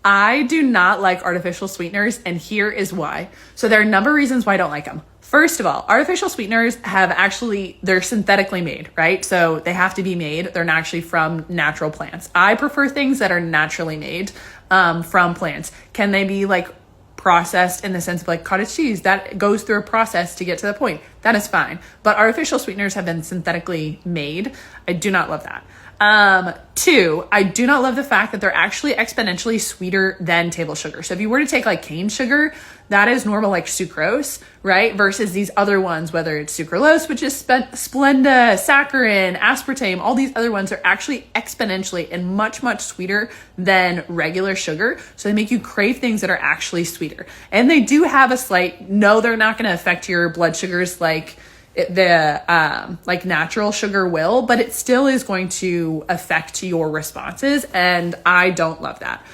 I do not like artificial sweeteners, and here is why. So there are a number of reasons why I don't like them. First of all, artificial sweeteners they're synthetically made, right? So they have to be made. They're not actually from natural plants. I prefer things that are naturally made from plants. Can they be like processed in the sense of like cottage cheese that goes through a process to get to the point? That is fine. But artificial sweeteners have been synthetically made. I do not love that. Two, I do not love the fact that they're actually exponentially sweeter than table sugar. So if you were to take like cane sugar, that is normal like sucrose, right? Versus these other ones, whether it's sucralose, which is Splenda, saccharin, aspartame, all these other ones are actually exponentially and much, much sweeter than regular sugar. So they make you crave things that are actually sweeter. And they do have they're not going to affect your blood sugars like natural sugar will, but it still is going to affect your responses, and I don't love that.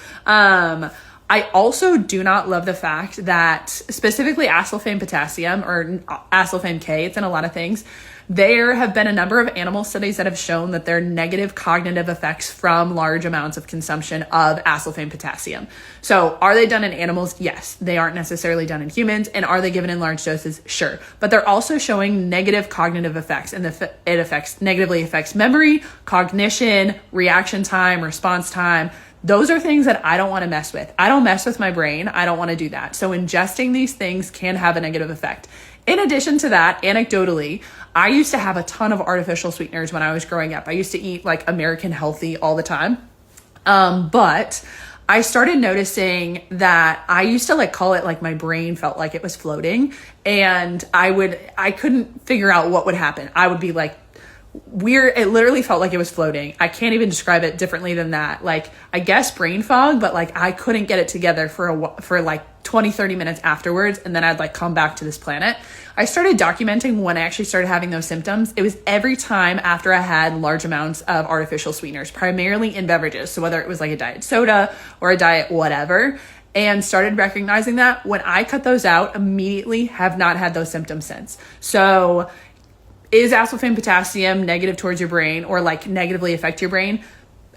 I also do not love the fact that specifically acesulfame potassium or acesulfame K, it's in a lot of things. There have been a number of animal studies that have shown that there are negative cognitive effects from large amounts of consumption of acesulfame potassium. So are they done in animals? Yes. They aren't necessarily done in humans. And are they given in large doses? Sure. But they're also showing negative cognitive effects, and it negatively affects memory, cognition, reaction time, response time. Those are things that I don't want to mess with. I don't mess with my brain. I don't want to do that. So ingesting these things can have a negative effect. In addition to that, anecdotally, I used to have a ton of artificial sweeteners when I was growing up. I used to eat like American healthy all the time. But I started noticing that I used to call it like my brain felt like it was floating, and I couldn't figure out what would happen. I would be like, weird. It literally felt like it was floating. I can't even describe it differently than that. I guess brain fog, but I couldn't get it together for 20, 30 minutes afterwards. And then I'd come back to this planet. I started documenting when I actually started having those symptoms. It was every time after I had large amounts of artificial sweeteners, primarily in beverages. So whether it was a diet soda or a diet whatever, and started recognizing that when I cut those out, immediately have not had those symptoms since. So is acesulfame potassium negative towards your brain or negatively affect your brain?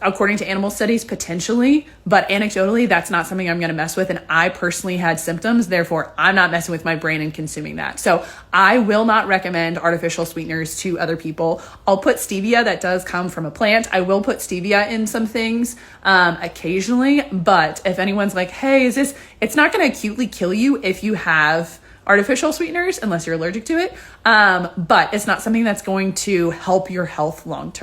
According to animal studies, potentially, but anecdotally, that's not something I'm going to mess with. And I personally had symptoms, therefore I'm not messing with my brain and consuming that. So I will not recommend artificial sweeteners to other people. I'll put stevia, that does come from a plant. I will put stevia in some things occasionally, but if anyone's like, hey, it's not going to acutely kill you if you have artificial sweeteners, unless you're allergic to it. But it's not something that's going to help your health long term.